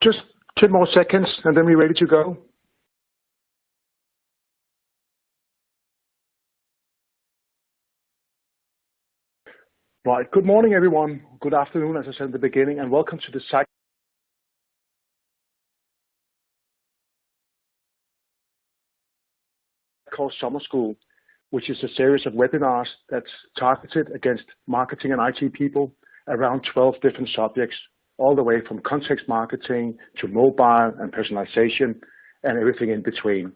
Just 10 more seconds, and then we're ready to go. Right. Good morning, everyone. Good afternoon, as I said at the beginning, and welcome to the Sitecore Summer School, which is a series of webinars that's targeted against marketing and IT people around 12 different subjects, all the way from context marketing to mobile and personalization and everything in between.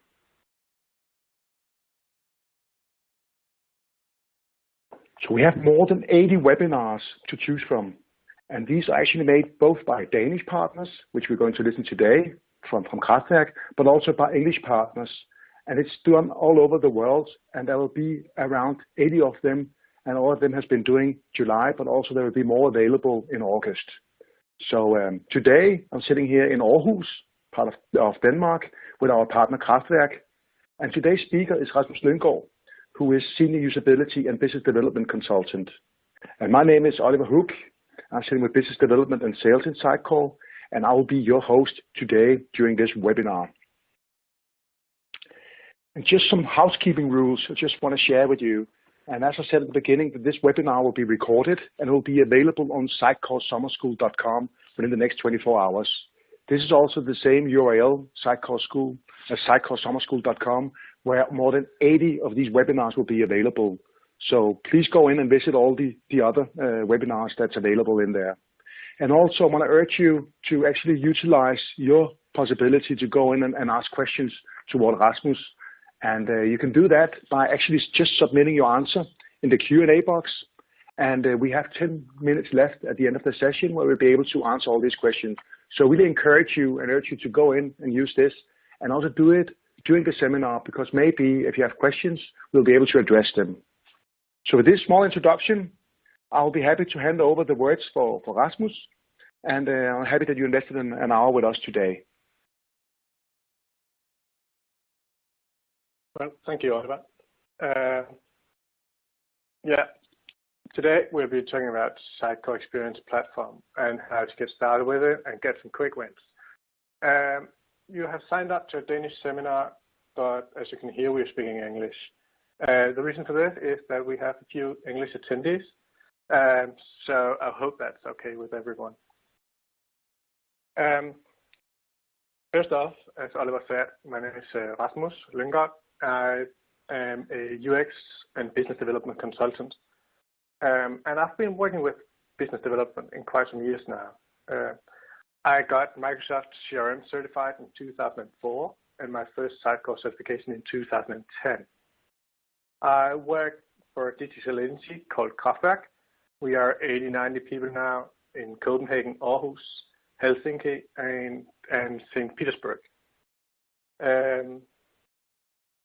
So we have more than 80 webinars to choose from, and these are actually made both by Danish partners, which we're going to listen today from Kraftværk, but also by English partners. And it's done all over the world, and there will be around 80 of them, and all of them has been doing July, but also there will be more available in August. So today I'm sitting here in Aarhus, part of Denmark, with our partner Kraftværk, and today's speaker is Rasmus Lynggaard, who is Senior Usability and Business Development Consultant. And my name is Oliver Hook. I'm sitting with Business Development and Sales in Sitecore, and I will be your host today during this webinar. And just some housekeeping rules I just want to share with you. And as I said at the beginning, this webinar will be recorded and will be available on sitecoresummerschool.com within the next 24 hours. This is also the same URL, sitecoresummerschool.com, where more than 80 of these webinars will be available. So please go in and visit all the other webinars that's available in there. And also I want to urge you to actually utilize your possibility to go in and ask questions toward Rasmus. And you can do that by actually just submitting your answer in the Q&A box. And we have 10 minutes left at the end of the session where we'll be able to answer all these questions. So really encourage you and urge you to go in and use this, and also do it during the seminar, because maybe if you have questions, we'll be able to address them. So with this small introduction, I'll be happy to hand over the words for Rasmus, and I'm happy that you invested an hour with us today. Well, thank you, Oliver. Today we'll be talking about Sitecore Experience Platform and how to get started with it and get some quick wins. You have signed up to a Danish seminar, but as you can hear, we're speaking English. The reason for this is that we have a few English attendees, so I hope that's okay with everyone. First off, as Oliver said, my name is Rasmus Lynggaard. I am a UX and business development consultant, and I've been working with business development in quite some years now. I got Microsoft CRM certified in 2004 and my first Sitecore certification in 2010. I work for a digital agency called Kraftværk. We are 80-90 people now in Copenhagen, Aarhus, Helsinki, and St. Petersburg.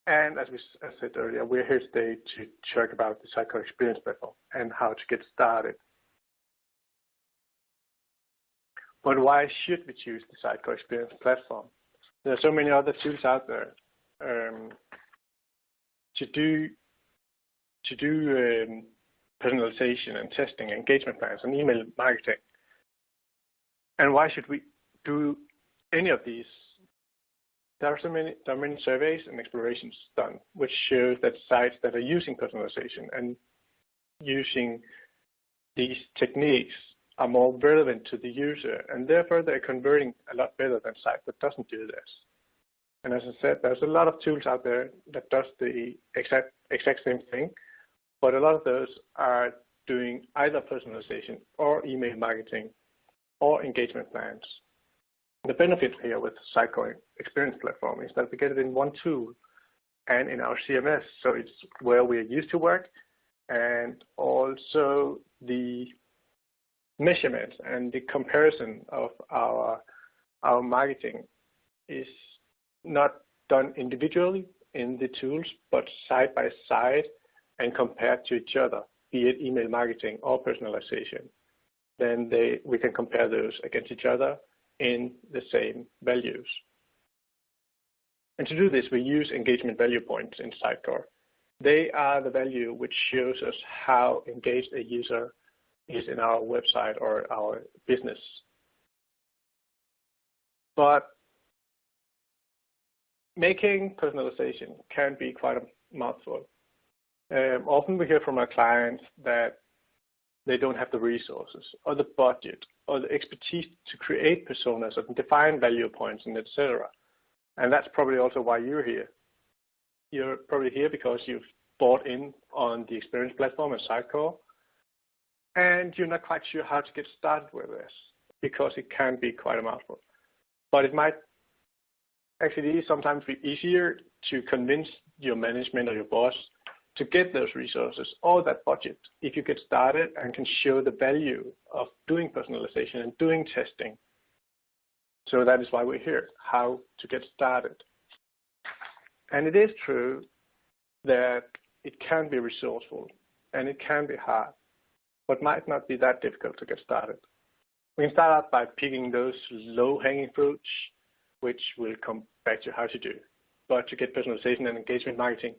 And as I said earlier, we're here today to talk about the Sitecore Experience Platform and how to get started. But why should we choose the Sitecore Experience Platform? There are so many other tools out there to do personalization and testing, engagement plans, and email marketing. And why should we do any of these? There are many surveys and explorations done, which shows that sites that are using personalization and using these techniques are more relevant to the user, and therefore they're converting a lot better than sites that doesn't do this. And as I said, there's a lot of tools out there that does the exact same thing, but a lot of those are doing either personalization or email marketing or engagement plans. The benefit here with Sitecore Experience Platform is that we get it in one tool and in our CMS, so it's where we're used to work, and also the measurement and the comparison of our marketing is not done individually in the tools, but side by side and compared to each other, be it email marketing or personalization. Then we can compare those against each other in the same values. And to do this, we use engagement value points in Sitecore. They are the value which shows us how engaged a user is in our website or our business. But making personalization can be quite a mouthful. Often we hear from our clients that they don't have the resources or the budget or the expertise to create personas and define value points and etc. And that's probably also why you're here. You're probably here because you've bought in on the Experience Platform and Sitecore, and you're not quite sure how to get started with this because it can be quite a mouthful. But it might actually sometimes be easier to convince your management or your boss to get those resources or that budget if you get started and can show the value of doing personalization and doing testing. So that is why we're here, how to get started. And it is true that it can be resourceful and it can be hard, but might not be that difficult to get started. We can start out by picking those low-hanging fruits, which we'll come back to how to do. But to get personalization and engagement marketing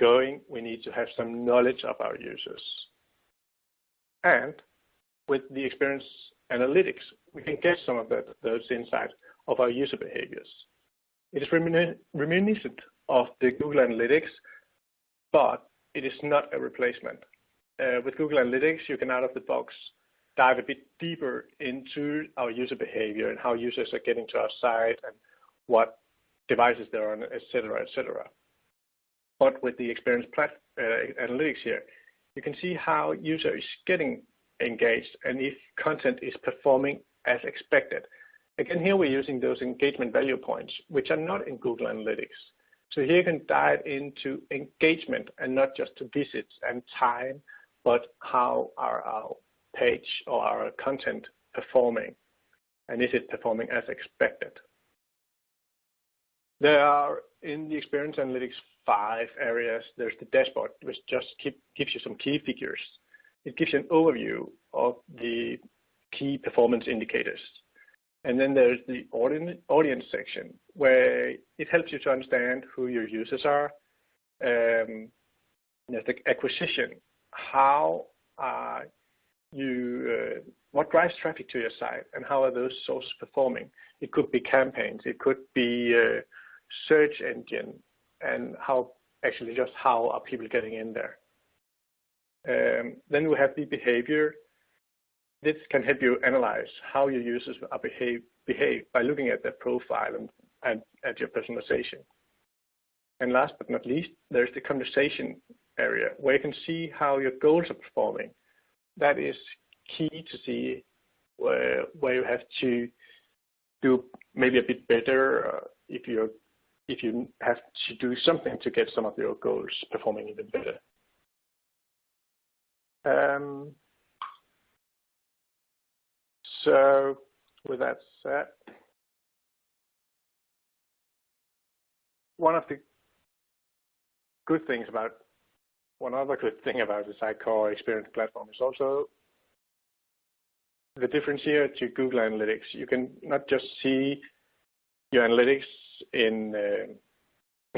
going, we need to have some knowledge of our users. And with the experience analytics, we can get some of those insights of our user behaviors. It is reminiscent of the Google Analytics, but it is not a replacement. With Google Analytics, you can out of the box dive a bit deeper into our user behavior and how users are getting to our site and what devices they're on, et cetera, et cetera. But with the Experience Analytics here, you can see how user is getting engaged and if content is performing as expected. Again, here we're using those engagement value points, which are not in Google Analytics. So here you can dive into engagement and not just to visits and time, but how are our page or our content performing, and is it performing as expected? There are, in the Experience Analytics, 5 areas. There's the dashboard, which just gives you some key figures. It gives you an overview of the key performance indicators. And then there's the audience section, where it helps you to understand who your users are. There's the acquisition. How are you, what drives traffic to your site, and how are those sources performing? It could be campaigns, it could be search engine, and how are people getting in there. Then we have the behavior. This can help you analyze how your users are behave by looking at their profile and at your personalization. And last but not least, there's the conversation area, where you can see how your goals are performing. That is key to see where you have to do maybe a bit better if you have to do something to get some of your goals performing even better. So with that said, one other good thing about the Sitecore Experience Platform is also the difference here to Google Analytics. You can not just see your analytics in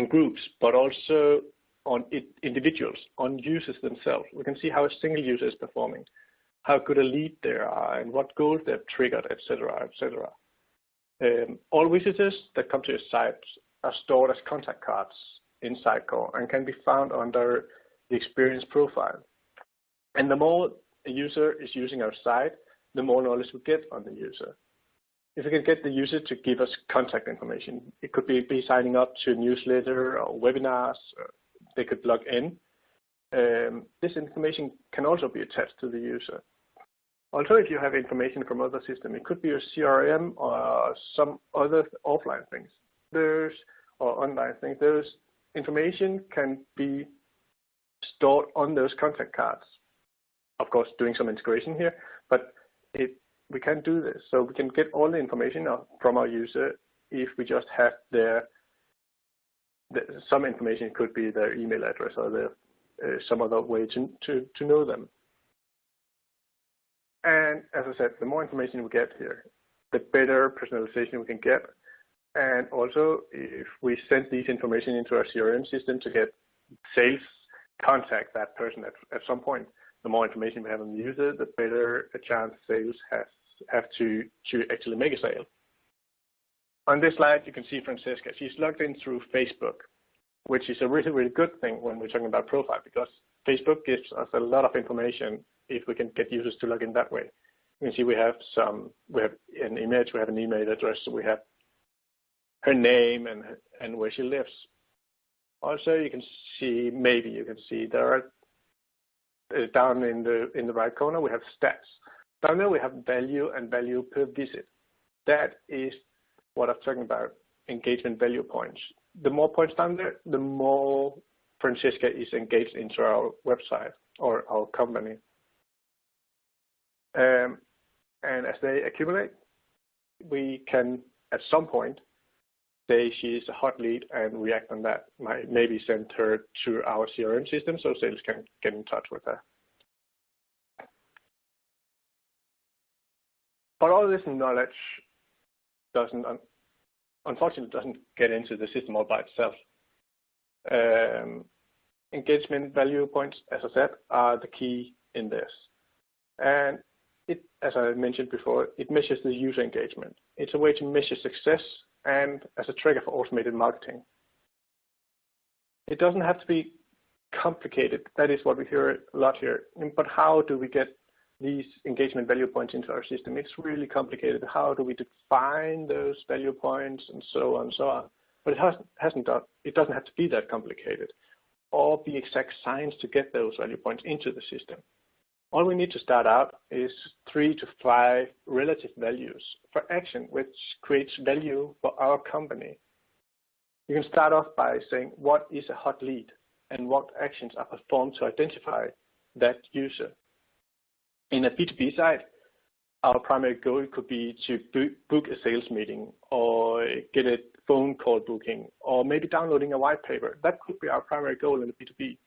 groups, but also on individuals, on users themselves. We can see how a single user is performing, how good a lead they are, and what goals they've triggered, et cetera, et cetera. All visitors that come to your site are stored as contact cards in Sitecore and can be found under the experience profile. And the more a user is using our site, the more knowledge we get on the user. If we can get the user to give us contact information, it could be signing up to a newsletter or webinars, or they could log in. This information can also be attached to the user. Also, if you have information from other systems, it could be a CRM or some other offline things, or online things. Those information can be stored on those contact cards. Of course, doing some integration here, but we can do this. So we can get all the information from our user if we just have some information. It could be their email address or some other way to know them. And as I said, the more information we get here, the better personalization we can get. And also, if we send these information into our CRM system to get sales contact that person at some point, the more information we have on the user, the better a chance sales have to actually make a sale. On this slide, you can see Francesca. She's logged in through Facebook, which is a really, really good thing when we're talking about profile, because Facebook gives us a lot of information if we can get users to log in that way. You can see we have an image, we have an email address, we have her name and where she lives. Also, you can see, there are down in the right corner, we have stats. Down there we have value and value per visit. That is what I'm talking about, engagement value points. The more points down there, the more Francesca is engaged into our website or our company. And as they accumulate, we can at some point say she is a hot lead and react on that. Maybe send her to our CRM system so sales can get in touch with her. But all this knowledge unfortunately doesn't get into the system all by itself. Engagement value points, as I said, are the key in this. And it, as I mentioned before, it measures the user engagement. It's a way to measure success and as a trigger for automated marketing. It doesn't have to be complicated. That is what we hear a lot here. But how do we get these engagement value points into our system? It's really complicated. How do we define those value points and so on and so on? But it doesn't have to be that complicated or the exact science to get those value points into the system. All we need to start out is 3 to 5 relative values for action, which creates value for our company. You can start off by saying, what is a hot lead and what actions are performed to identify that user? In a B2B site, our primary goal could be to book a sales meeting or get a phone call booking or maybe downloading a white paper. That could be our primary goal in the B2B.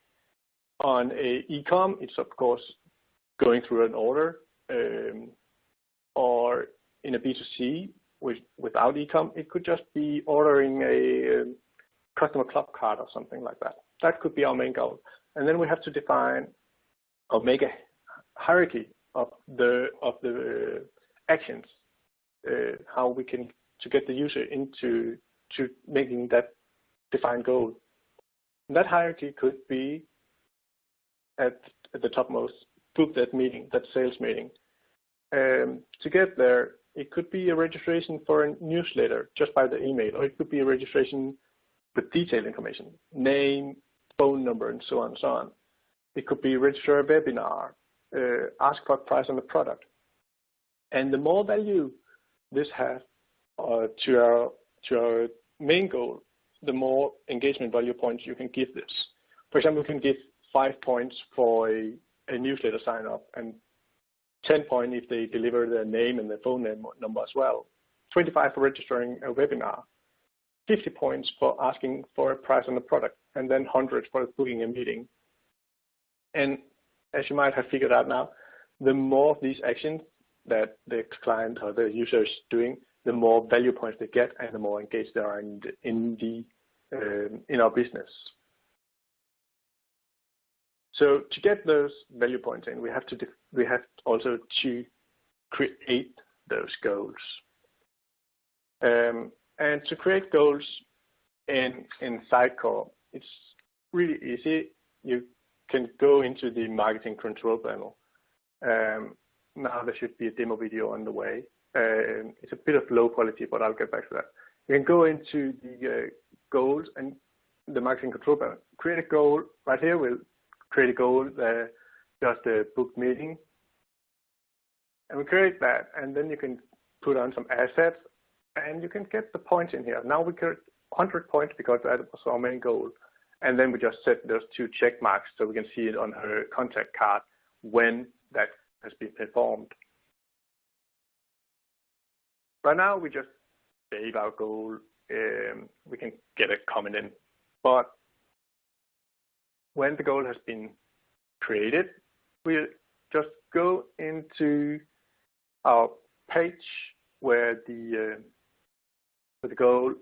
On a e-com, it's of course going through an order, or in a B2C without e-com, it could just be ordering a customer club card or something like that. That could be our main goal. And then we have to define or make a hierarchy of the actions, how we can to get the user into making that defined goal. And that hierarchy could be at the topmost, book that meeting, that sales meeting. To get there, it could be a registration for a newsletter just by the email, or it could be a registration with detailed information, name, phone number, and so on and so on. It could be register a webinar, ask for a price on the product. And the more value this has to our main goal, the more engagement value points you can give this. For example, you can give 5 points for a newsletter sign up and 10 points if they deliver their name and their phone number as well, 25 for registering a webinar, 50 points for asking for a price on the product, and then 100 for booking a meeting. And as you might have figured out now, the more of these actions that the client or the user is doing, the more value points they get and the more engaged they are in our business. So to get those value points in, we have also to create those goals. And to create goals in Sitecore, it's really easy. You can go into the marketing control panel. Now there should be a demo video on the way. It's a bit of low quality, but I'll get back to that. You can go into the goals and the marketing control panel. Create a goal. Right here, we'll create a goal, just a booked meeting. And we create that, and then you can put on some assets, and you can get the points in here. Now we get 100 points because that was our main goal. And then we just set those 2 check marks so we can see it on her contact card when that has been performed. Right now, we just save our goal. We can get a comment in. But when the goal has been created, we'll just go into our page where the goal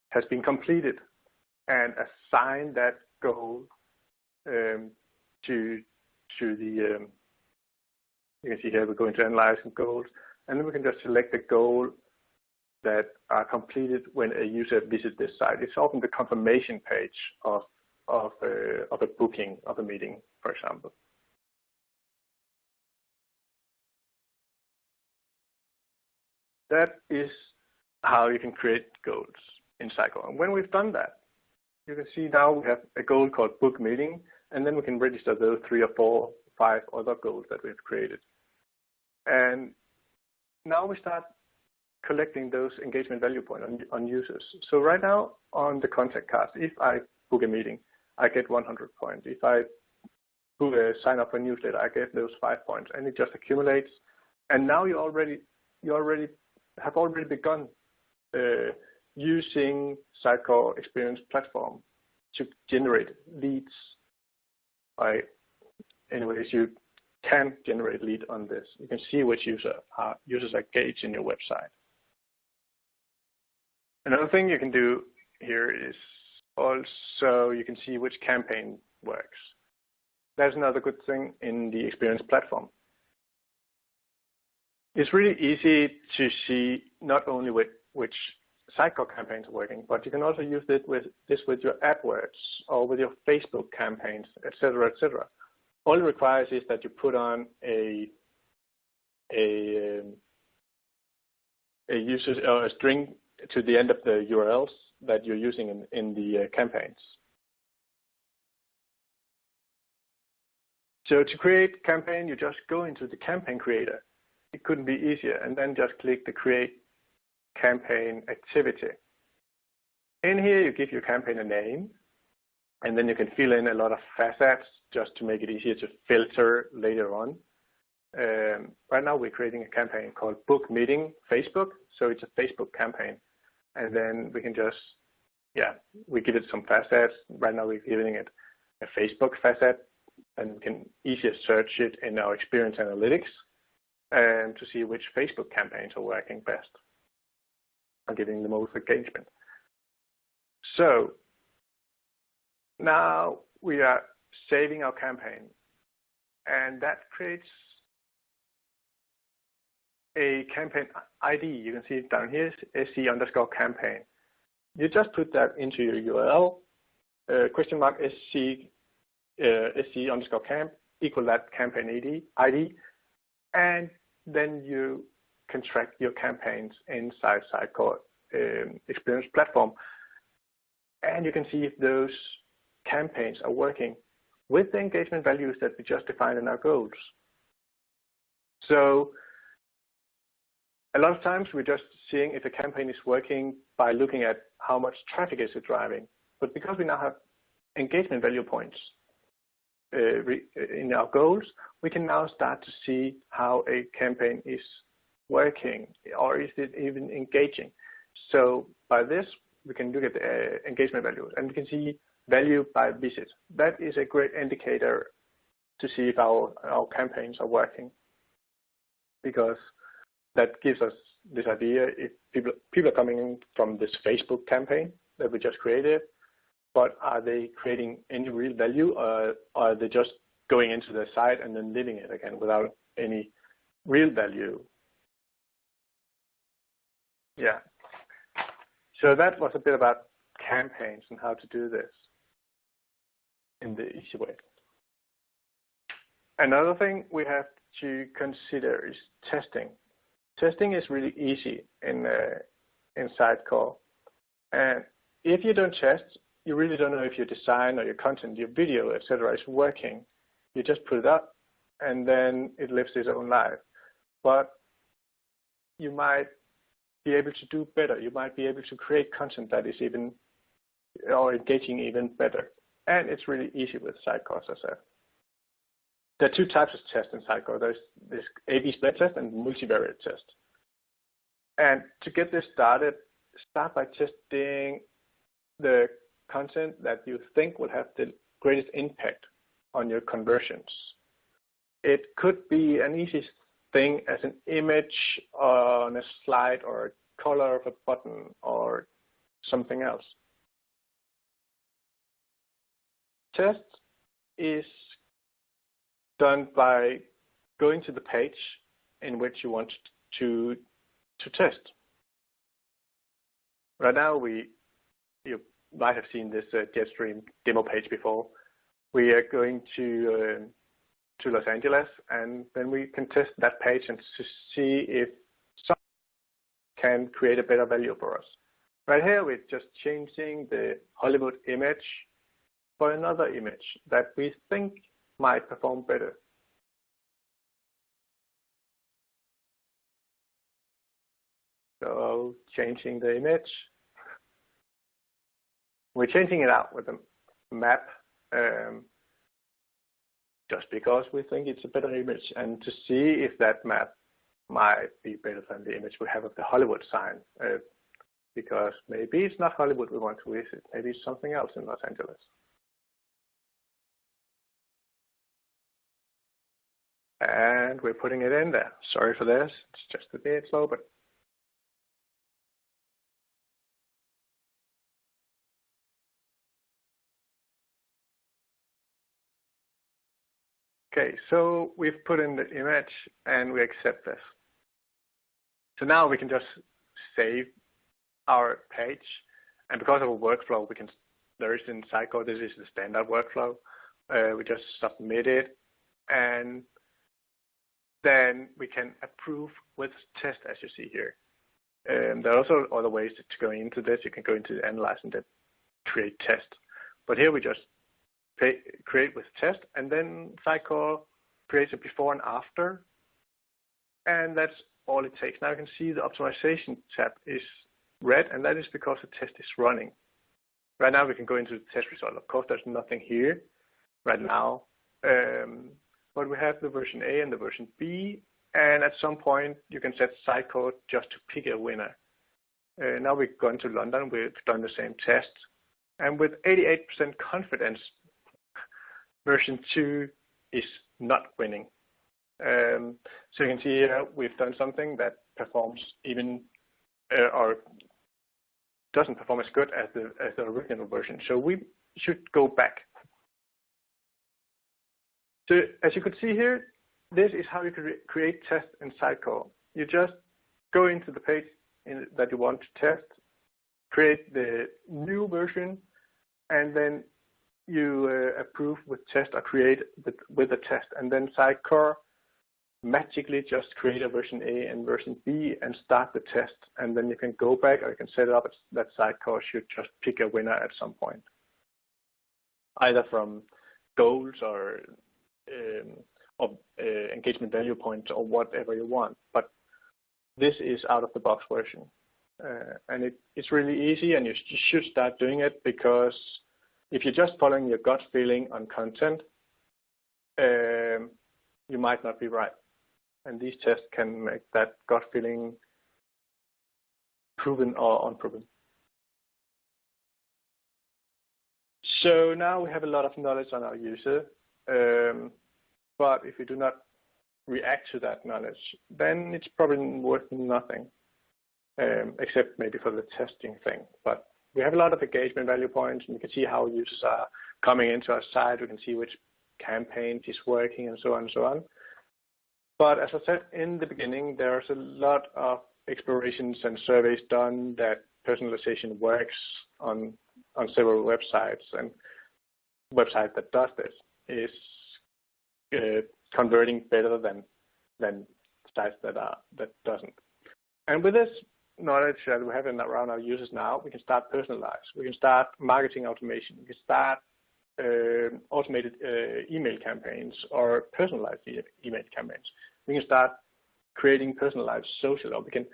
has been completed and assign that goal to the, you can see here we're going to analyze some goals, and then we can just select the goal that are completed when a user visits this site. It's often the confirmation page of a booking of a meeting, for example. That is how you can create goals in Sitecore. And when we've done that, you can see now we have a goal called book meeting, and then we can register those 3 or 4, 5 other goals that we've created. And now we start collecting those engagement value points on users. So right now on the contact card, if I book a meeting, I get 100 points. If I sign up for a newsletter, I get those 5 points, and it just accumulates. And now you have already begun using Sitecore Experience Platform to generate leads. Anyways, you can generate lead on this. You can see which users are engaged in your website. Another thing you can do here is also you can see which campaign works. That's another good thing in the Experience Platform. It's really easy to see not only which Sitecore campaigns are working, but you can also use this with your AdWords or with your Facebook campaigns, etc., etc. All it requires is that you put on a user or a string to the end of the URLs that you're using in the campaigns. So to create campaign, you just go into the campaign creator. It couldn't be easier, and then just click the create campaign activity. In here, you give your campaign a name, and then you can fill in a lot of facets just to make it easier to filter later on. Right now, we're creating a campaign called Book Meeting Facebook, so it's a Facebook campaign. And then we can just, we give it some facets. Right now, we're giving it a Facebook facet, and we can easier search it in our Experience Analytics and to see which Facebook campaigns are working best and getting the most engagement. So now we are saving our campaign, and that creates a campaign ID. You can see it down here, SC_campaign. You just put that into your URL, $SC_camp equal that campaign ID, and then you can track your campaigns inside Sitecore Experience Platform, and you can see if those campaigns are working with the engagement values that we just defined in our goals. So a lot of times we're just seeing if a campaign is working by looking at how much traffic is it driving. But because we now have engagement value points in our goals, we can now start to see how a campaign is working, or is it even engaging. So by this, we can look at the engagement values, and we can see value by visit. That is a great indicator to see if our campaigns are working, because that gives us this idea if people are coming in from this Facebook campaign that we just created, but are they creating any real value, or are they just going into the site and then leaving it again without any real value? Yeah. So that was a bit about campaigns and how to do this in the easy way. Another thing we have to consider is testing. Testing is really easy in Sitecore, and if you don't test, you really don't know if your design or your content, your video, etc., is working. You just put it up, and then it lives its own life. But you might be able to do better. You might be able to create content that is even or engaging even better. And it's really easy with Sitecore, as I said. There are 2 types of tests in Sitecore. There's this A/B split test and multivariate test. And to get this started, start by testing the content that you think will have the greatest impact on your conversions. It could be an easy thing as an image on a slide or a color of a button or something else. Test is done by going to the page in which you want to test. Right now, you might have seen this Jetstream demo page before. We are going to Los Angeles, and then we can test that page and to see if some can create a better value for us. Right here, we're just changing the Hollywood image for another image that we think might perform better. So changing the image. We're changing it out with a map just because we think it's a better image, and to see if that map might be better than the image we have of the Hollywood sign, because maybe it's not Hollywood we want to visit, maybe it's something else in Los Angeles. And we're putting it in there. Sorry for this, it's just a bit slow, but okay, so we've put in the image and we accept this. So now we can just save our page, and because of a workflow, there is in Sitecore, this is the standard workflow. We just submit it, and then we can approve with test, as you see here. There are also other ways to go into this. You can go into the analyze and then create test. But here we just create with test, and then Sitecore creates a before and after, and that's all it takes. Now you can see the optimization tab is red, and that is because the test is running. Right now we can go into the test result. Of course, there's nothing here right now, but we have the version A and the version B, and at some point you can set Sitecore just to pick a winner. Now we've gone to London, we've done the same test, and with 88% confidence, version 2 is not winning. So you can see here we've done something that performs even or doesn't perform as good as the original version. So we should go back. So as you could see here, this is how you create tests in Sitecore. You just go into the page that you want to test, create the new version, and then you approve with test or create with the test, and then Sitecore magically just create a version A and version B and start the test, and then you can go back or you can set it up that Sitecore should just pick a winner at some point, either from goals or engagement value points or whatever you want. But this is out of the box version, and it's really easy, and you should start doing it, because if you're just following your gut feeling on content, you might not be right. And these tests can make that gut feeling proven or unproven. So now we have a lot of knowledge on our user, but if we do not react to that knowledge, then it's probably worth nothing, except maybe for the testing thing. But we have a lot of engagement value points, and we can see how users are coming into our site. We can see which campaign is working, and so on and so on. But as I said in the beginning, there's a lot of explorations and surveys done that personalization works on several websites, and website that does this is converting better than sites that doesn't. And with this knowledge that we have around our users now, we can start personalize. We can start marketing automation. We can start automated email campaigns or personalized email campaigns. We can start creating personalized social, or we can,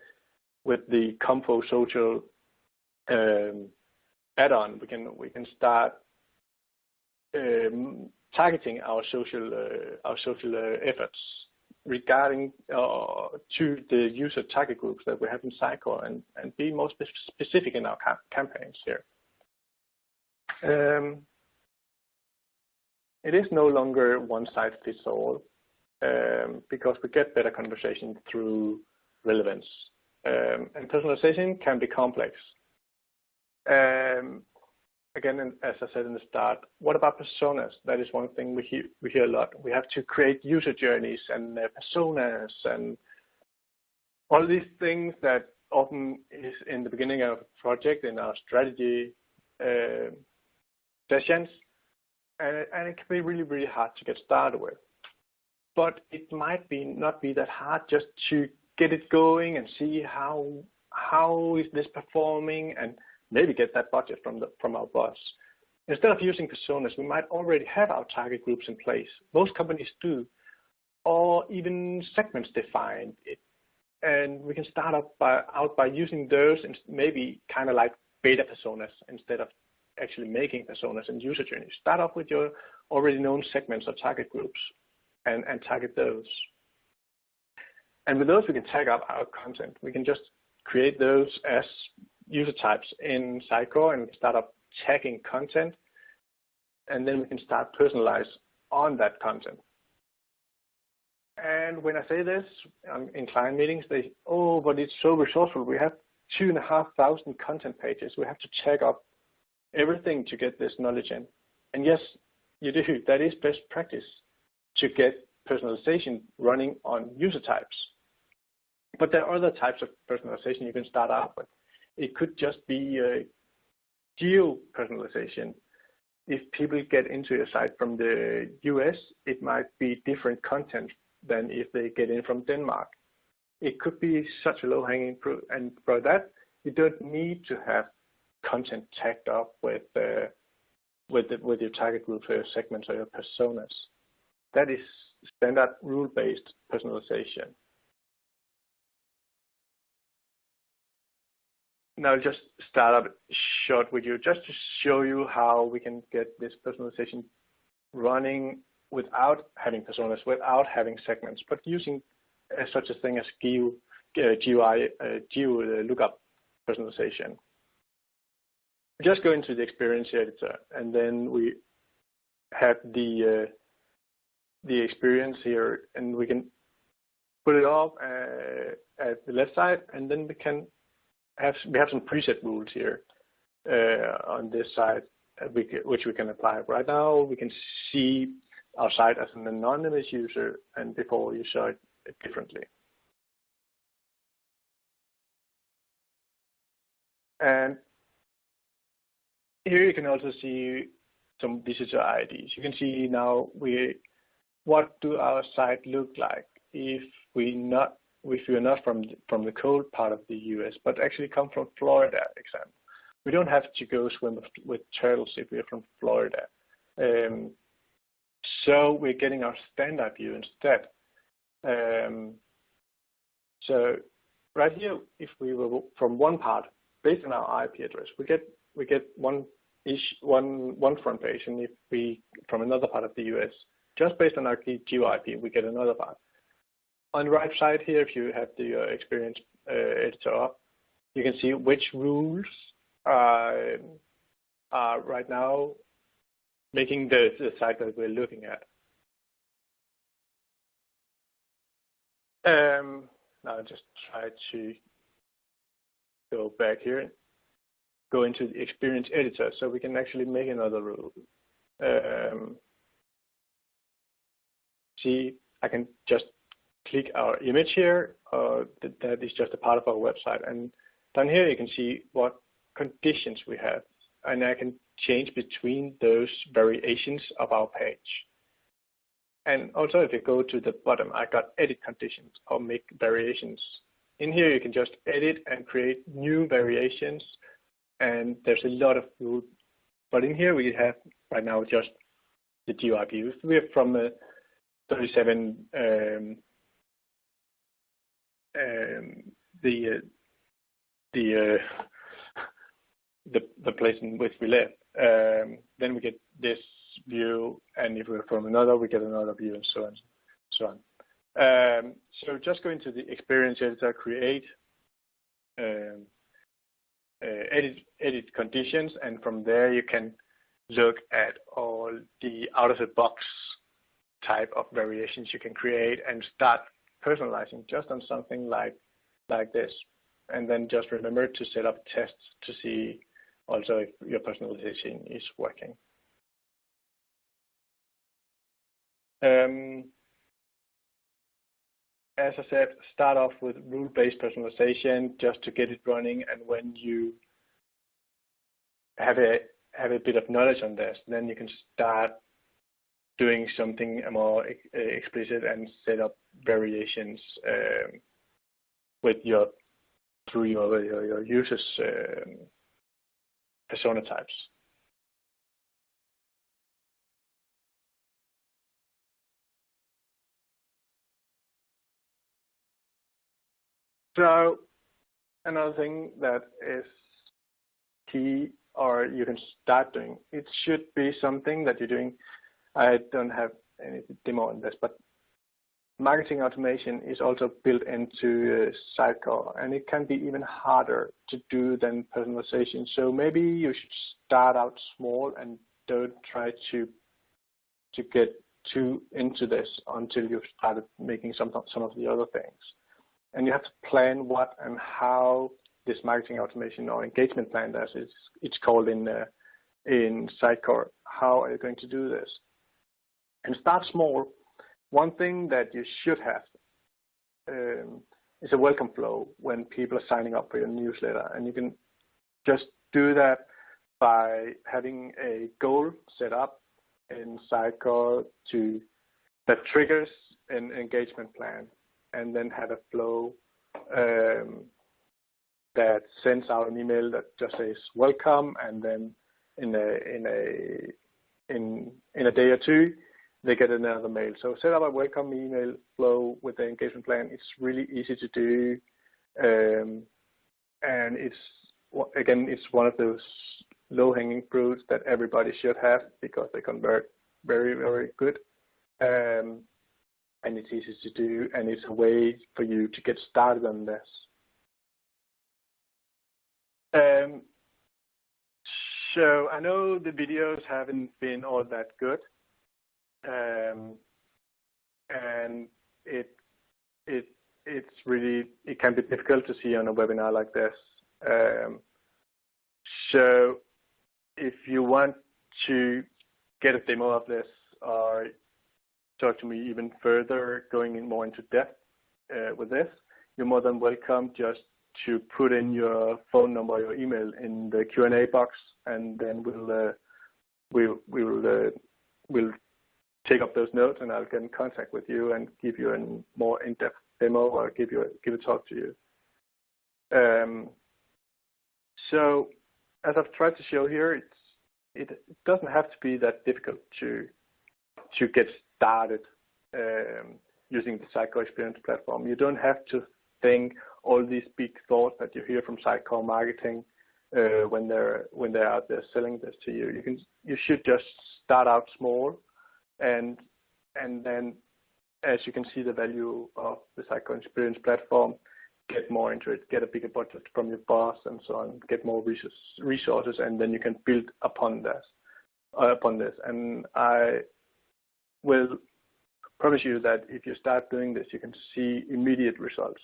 with the Compo Social add-on, we can start targeting our social efforts regarding to the user target groups that we have in Sitecore, and be more specific in our campaigns here. It is no longer one size fits all, because we get better conversation through relevance, and personalization can be complex. again, as I said in the start, what about personas? That is one thing we hear a lot. We have to create user journeys and personas and all these things that often is in the beginning of a project in our strategy sessions, and it can be really, really hard to get started with. But it might not be that hard just to get it going and see how is this performing, and maybe get that budget from our boss. Instead of using personas, we might already have our target groups in place. Most companies do, or even segments defined. And we can start out by using those, and maybe kind of like beta personas instead of actually making personas and user journeys. Start off with your already known segments or target groups and target those. And with those, we can tag up our content. We can just create those as user types in Sitecore, and we can start up tagging content, and then we can start personalize on that content. And when I say this in client meetings, they, oh, but it's so resourceful. We have 2,500 content pages. We have to tag up everything to get this knowledge in. And yes, you do. That is best practice to get personalization running on user types. But there are other types of personalization you can start out with. It could just be geo personalization. If people get into your site from the US, it might be different content than if they get in from Denmark. It could be such a low-hanging fruit, and for that, you don't need to have content tagged up with your target groups or your segments or your personas. That is standard rule-based personalization. Now I'll just start up short with you just to show you how we can get this personalization running without having personas, without having segments, but using such a thing as GUI lookup personalization. Just go into the Experience Editor, and then we have the experience here, and we can put it up at the left side, and then we have some preset rules here on this side, which we can apply. Right now, we can see our site as an anonymous user, and before you saw it differently. And here you can also see some visitor IDs. You can see now what do our site look like if we are not from the cold part of the US, but actually come from Florida, example. We don't have to go swim with turtles if we're from Florida. So we're getting our standard view instead. So right here, if we were from one part, based on our IP address, we get one front page, and if we from another part of the US, just based on our GeoIP, we get another part. On the right side here, if you have the Experience Editor up, you can see which rules are right now making the site that we're looking at. Now I'll just try to go back here and go into the Experience Editor so we can actually make another rule. See, I can just click our image here, that is just a part of our website. And down here you can see what conditions we have. And I can change between those variations of our page. And also if you go to the bottom, I got edit conditions or make variations. In here you can just edit and create new variations. And there's a lot of rules. But in here we have right now just the GeoIP. We have from 37 the place in which we live. Then we get this view, and if we're from another, we get another view, and so on. So just go into the Experience Editor, create edit conditions, and from there you can look at all the out-of-the-box type of variations you can create and start personalizing just on something like this. And then just remember to set up tests to see also if your personalization is working. As I said, start off with rule-based personalization just to get it running, and when you have a bit of knowledge on this, then you can start doing something more explicit and set up variations through your users' persona types. So another thing that is key, or you can start doing, it should be something that you're doing. I don't have any demo on this, but marketing automation is also built into Sitecore, and it can be even harder to do than personalization. So maybe you should start out small and don't try to get too into this until you've started making some of the other things. And you have to plan what and how this marketing automation or engagement plan does. It's called in Sitecore. How are you going to do this? And start small. One thing that you should have is a welcome flow when people are signing up for your newsletter. And you can just do that by having a goal set up in Sitecore that triggers an engagement plan, and then have a flow that sends out an email that just says welcome, and then in a day or two they get another mail. So set up a welcome email flow with the engagement plan. It's really easy to do, and it's one of those low-hanging fruits that everybody should have because they convert very, very good. And it's easy to do, and it's a way for you to get started on this. So I know the videos haven't been all that good, and it can be difficult to see on a webinar like this. So if you want to get a demo of this or talk to me even further, going in more into depth with this, you're more than welcome just to put in your phone number or your email in the Q&A box, and then we'll take up those notes, and I'll get in contact with you and give you a more in-depth demo or give a talk to you. So as I've tried to show here, it doesn't have to be that difficult to get started using the Sitecore Experience Platform. You don't have to think all these big thoughts that you hear from Sitecore marketing when they're out there selling this to you. You should just start out small, and then as you can see the value of the Sitecore Experience Platform, get more into it, get a bigger budget from your boss and so on, get more resources, and then you can build upon this. And I will promise you that if you start doing this, you can see immediate results.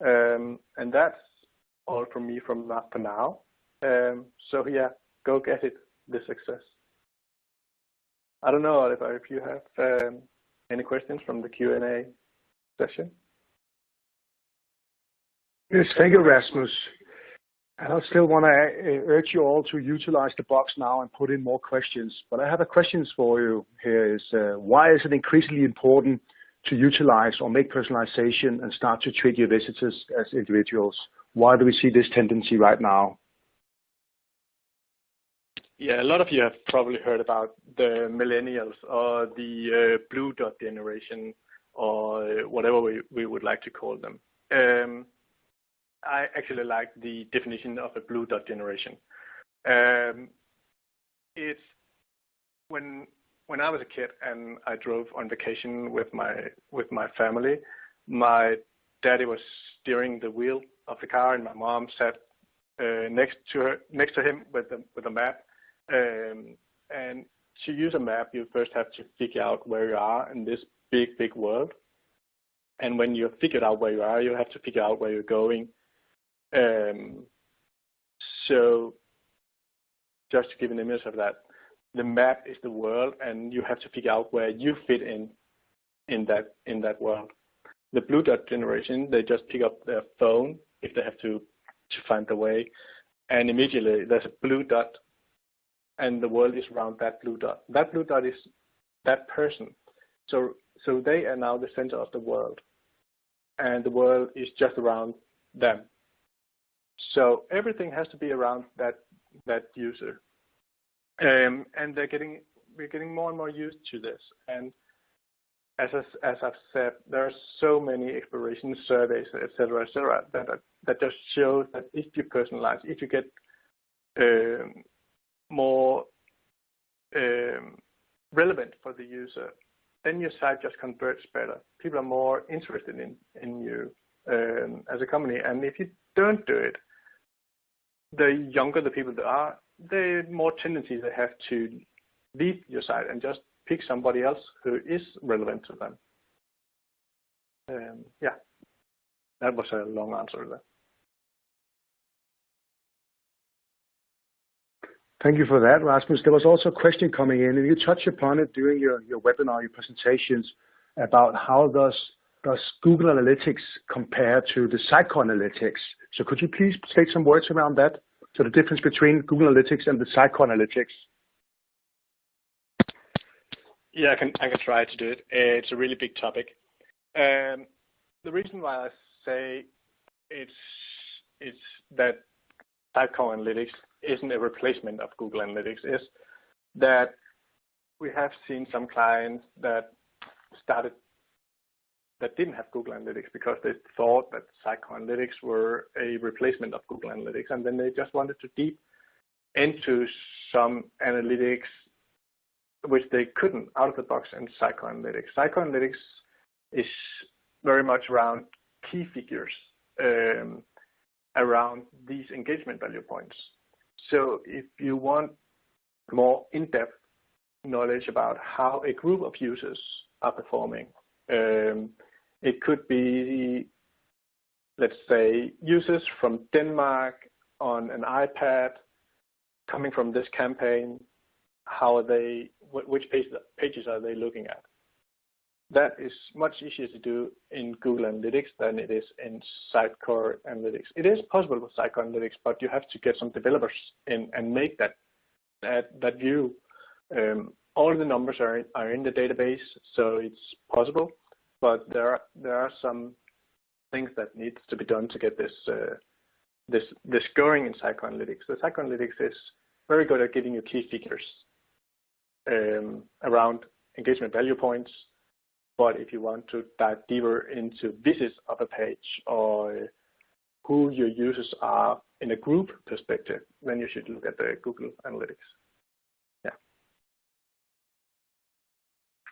And that's all from me for now. So yeah, go get it, the success. I don't know, Oliver, if you have any questions from the Q&A session. Yes, thank you, Rasmus. And I still want to urge you all to utilize the box now and put in more questions. But I have a question for you here is, why is it increasingly important to utilize or make personalization and start to treat your visitors as individuals? Why do we see this tendency right now? Yeah, a lot of you have probably heard about the millennials or the blue dot generation or whatever we would like to call them. I actually like the definition of a blue dot generation. It's when I was a kid and I drove on vacation with my family, my daddy was steering the wheel of the car and my mom sat next to him with a map. And to use a map, you first have to figure out where you are in this big world. And when you've figured out where you are, you have to figure out where you're going. So just to give an image of that, the map is the world, and you have to figure out where you fit in that world. The blue dot generation, they just pick up their phone if they have to find the way, and immediately there's a blue dot, and the world is around that blue dot. That blue dot is that person. So they are now the center of the world, and the world is just around them. So everything has to be around that user, and we're getting more and more used to this. And as I've said, there are so many exploration surveys, etc., that just shows that if you personalize, if you get more relevant for the user, then your site just converts better. People are more interested in you as a company. And if you don't do it, the younger the people are, the more tendency they have to leave your site and just pick somebody else who is relevant to them. Yeah, that was a long answer there. Thank you for that, Rasmus. There was also a question coming in, and you touched upon it during your webinar, your presentations, about how does Google Analytics compare to the Sitecore Analytics. So could you please say some words around that? So the difference between Google Analytics and the Sitecore Analytics. Yeah, I can try to do it. It's a really big topic. The reason why I say it's that Sitecore Analytics isn't a replacement of Google Analytics is that we have seen some clients that didn't have Google Analytics because they thought that Sitecore Analytics were a replacement of Google Analytics, and then they just wanted to deep into some analytics which they couldn't out of the box in Sitecore Analytics. Sitecore Analytics is very much around key figures around these engagement value points. So if you want more in-depth knowledge about how a group of users are performing, it could be, let's say, users from Denmark on an iPad coming from this campaign. How are they? Which pages are they looking at? That is much easier to do in Google Analytics than it is in Sitecore Analytics. It is possible with Sitecore Analytics, but you have to get some developers in and make that view. All the numbers are in the database, so it's possible, but there are some things that needs to be done to get this going in Sitecore Analytics. The Sitecore Analytics is very good at giving you key figures around engagement value points. But if you want to dive deeper into visits of a page or who your users are in a group perspective, then you should look at the Google Analytics. Yeah.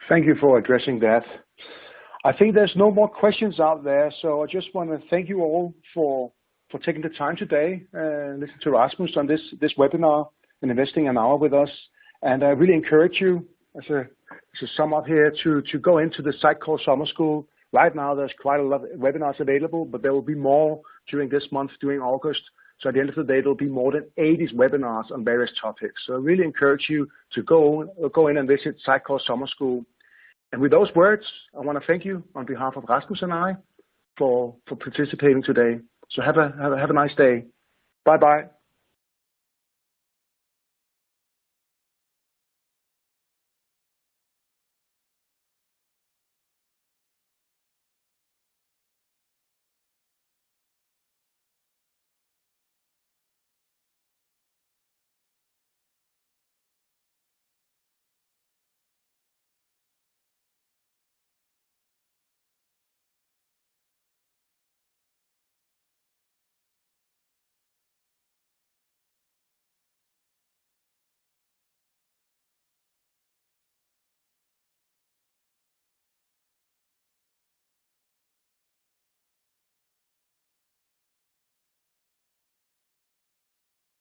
Thank you for addressing that. I think there's no more questions out there, so I just want to thank you all for taking the time today and listen to Rasmus on this webinar and investing an hour with us. And I really encourage you, as a sum up here, to go into the Sitecore Summer School. Right now, there's quite a lot of webinars available, but there will be more during this month, during August. So at the end of the day, there will be more than 80 webinars on various topics. So I really encourage you to go in and visit Sitecore Summer School. And with those words, I want to thank you on behalf of Rasmus and I for participating today. So have a nice day. Bye-bye.